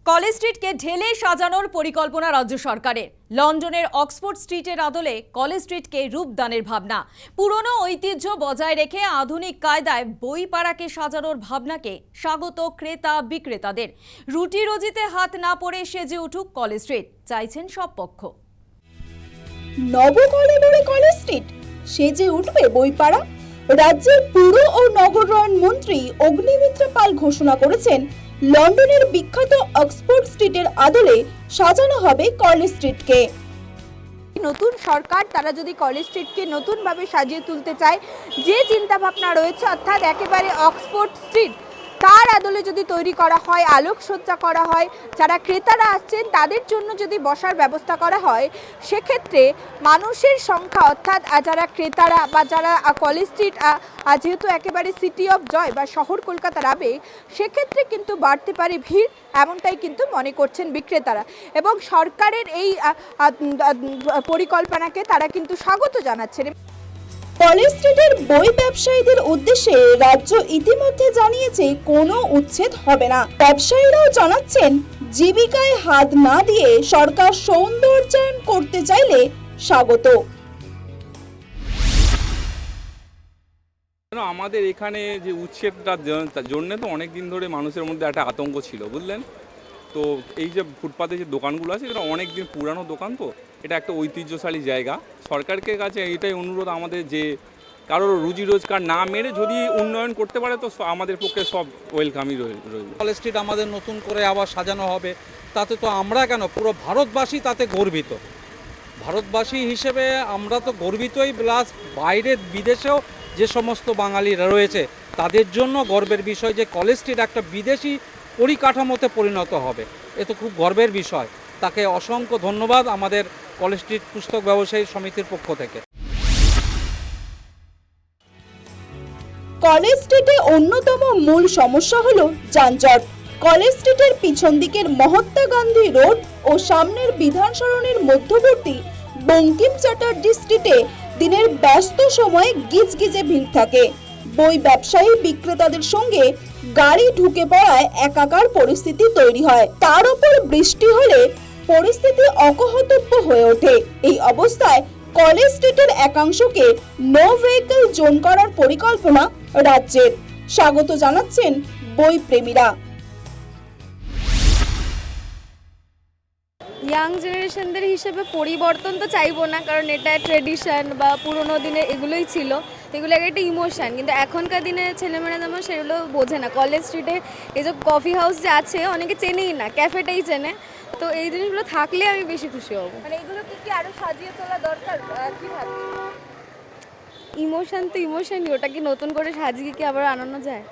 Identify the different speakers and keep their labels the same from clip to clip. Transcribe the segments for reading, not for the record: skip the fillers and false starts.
Speaker 1: College স্ট্রিটকে ঢেলে সাজানোর পরিকল্পনা রাজ্য সরকারের। লন্ডনের অক্সফোর্ড স্ট্রিটের আদলে কলেজ স্ট্রিটকে রূপদানের ভাবনা। পুরনো ঐতিহ্য বজায় রেখে আধুনিক কায়দায় বইপাড়াকে সাজানোর ভাবনাকে স্বাগত ক্রেতা বিক্রেতাদের। রুটি রোজিতে হাত না পড়ে সেজে উঠুক কলেজ স্ট্রিট, চাইছেন সব পক্ষ।
Speaker 2: নবকলেবরে কলেজ স্ট্রিট সেজে উঠবে বইপাড়া। রাজ্যের পুর ও নগরায়ণ মন্ত্রী অগ্নিমিত্রা পাল ঘোষণা করেছেন, লন্ডনের বিখ্যাত অক্সফোর্ড স্ট্রিটের আদলে সাজানো হবে কলেজ স্ট্রিটকে।
Speaker 3: নতুন সরকার তারা যদি কলেজ স্ট্রিটকে নতুনভাবে সাজিয়ে তুলতে চায়, যে চিন্তাভাবনা রয়েছে অর্থাৎ একেবারে অক্সফোর্ড স্ট্রিট তার আদলে যদি তৈরি করা হয়, আলোকসজ্জা করা হয়, যারা ক্রেতারা আসছেন তাদের জন্য যদি বসার ব্যবস্থা করা হয়, সেক্ষেত্রে মানুষের সংখ্যা অর্থাৎ যারা ক্রেতারা বা যারা কলেজ স্ট্রিট যেহেতু একেবারে সিটি অফ জয় বা শহর কলকাতার আবেগ, সেক্ষেত্রে কিন্তু বাড়তে পারে ভিড়, এমনটাই কিন্তু মনে করছেন বিক্রেতারা। এবং সরকারের এই পরিকল্পনাকে তারা কিন্তু স্বাগত জানাচ্ছেন।
Speaker 2: কলেজ স্ট্রিটের বই ব্যবসায়ীদের উদ্দেশ্যে রাজ্য ইতিমধ্যে জানিয়েছে কোনো উচ্ছেদ হবে না। ব্যবসায়ীরাও জানাচ্ছেন, জীবিকায় হাত না দিয়ে সরকার সৌন্দর্যায়ন করতে চাইলে স্বাগত।
Speaker 4: আমাদের এখানে যে উচ্ছেদটার জন্য তো অনেক দিন ধরে মানুষের মধ্যে একটা আতঙ্ক ছিল, বুঝলেন তো। এই যে ফুটপাতে যে দোকানগুলো আছে, এটা অনেক দিন পুরানো দোকান, তো এটা একটা ঐতিহ্যশালী জায়গা। সরকারকে কাছে এটাই অনুরোধ আমাদের, যে কারোর রুজি রোজগার না মেরে যদি উন্নয়ন করতে পারে তো আমাদের পক্ষে সব ওয়েলকামই রইল।
Speaker 5: কলেজ স্ট্রিট আমাদের নতুন করে আবার সাজানো হবে, তাতে তো আমরা কেন, পুরো ভারতবাসী তাতে গর্বিত। ভারতবাসী হিসেবে আমরা তো গর্বিতই, প্লাস বাইরের বিদেশেও যে সমস্ত বাঙালিরা রয়েছে তাদের জন্য গর্বের বিষয় যে কলেজ স্ট্রিট একটা বিদেশি পরিকাঠামোতে পরিণত হবে। এ তো খুব গর্বের বিষয়। তাকে অসংখ্য ধন্যবাদ আমাদের কলেজ স্ট্রিট পুস্তক ব্যবসায়ী সমিতির পক্ষ থেকে।
Speaker 2: কলেজ স্ট্রিটে অন্যতম মূল সমস্যা হলো যানজট। কলেজ স্ট্রিটের পিছন দিকের মহাত্মা গান্ধী রোড ও সামনের বিধান সরণির মধ্যবর্তী বঙ্কিম চ্যাটার্জি স্ট্রিটে দিনের ব্যস্ত সময়ে গিজগিজে ভিড় থাকে। বই ব্যবসায়ী বিক্রেতাদের সঙ্গে গাড়ি ঢুকে পড়ায় একাকার পরিস্থিতি তৈরি হয়। তার উপর বৃষ্টি হলে পরিস্থিতি অকহতব্য হয়ে ওঠে। এই অবস্থায় কলেজ স্ট্রিটের একাংশকে নো ভেহিকল জোন করার পরিকল্পনা রাজ্যের। স্বাগত জানাচ্ছেন বই প্রেমীরা।
Speaker 6: ইয়াং জেনারেশনদের হিসেবে পরিবর্তন তো চাইবো না, কারণ এটা ট্রেডিশন বা পুরোনো দিনে এগুলোই ছিল, এগুলো একটা ইমোশন। কিন্তু এখনকার দিনে ছেলেমেয়েরা যেমন সেগুলো বোঝে না। কলেজ স্ট্রিটে এই যে কফি হাউস যে আছে অনেকে চেনেই না, ক্যাফেটাই চেনে। তো এই জিনিসগুলো থাকলে আমি বেশি খুশি হব।
Speaker 3: মানে এগুলো কি আরো সাজিয়ে তোলা দরকার, কি ভাবছেন?
Speaker 6: ইমোশন তো ইমোশনই, ওটা কি নতুন করে সাজিয়ে কি আবার আনানো যায়?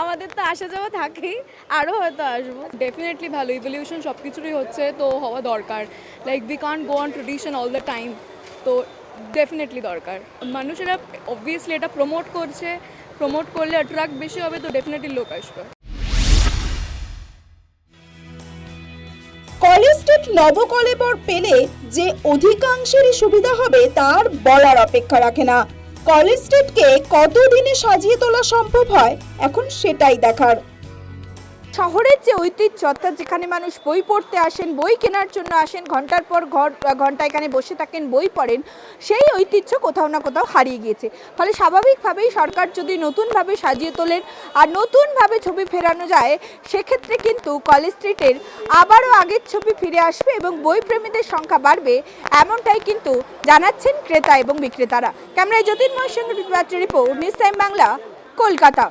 Speaker 6: আমাদের তো আসা যাওয়া থাকেই, আরও হয়তো আসবো।
Speaker 7: ডেফিনেটলি ভালো, ইভলিউশন সব কিছুরই হচ্ছে, তো হওয়া দরকার। Like we can't go on tradition all the time, তো ডেফিনেটলি দরকার। মানুষেরা অবভিয়াসলি এটা প্রমোট করছে, প্রমোট করলে অ্যাট্রাক্ট বেশি হবে, তো ডেফিনেটলি লোক আসবে।
Speaker 2: কলেজ স্ট্রিট নবকলেবর পেলে যে অধিকাংশেরই সুবিধা হবে তার বলার অপেক্ষা রাখে না। কলেজ স্ট্রিটকে কতদিনে সাজিয়ে তোলা সম্ভব হয়, এখন সেটাই দেখার।
Speaker 3: শহরের যে ঐতিহ্য অর্থাৎ যেখানে মানুষ বই পড়তে আসেন, বই কেনার জন্য আসেন, ঘন্টার পর ঘন্টা এখানে বসে থাকেন, বই পড়েন, সেই ঐতিহ্য কোথাও না কোথাও হারিয়ে গিয়েছে। ফলে স্বাভাবিকভাবেই সরকার যদি নতুনভাবে সাজিয়ে তোলেন আর নতুনভাবে ছবি ফেরানো যায়, সেক্ষেত্রে কিন্তু কলেজ স্ট্রিটের আবারও আগের ছবি ফিরে আসবে এবং বই প্রেমীদের সংখ্যা বাড়বে, এমনটাই কিন্তু জানাচ্ছেন ক্রেতা এবং বিক্রেতারা। ক্যামেরায় জ্যোতির্ময়ের সঙ্গে report, news time Bangla, Kolkata.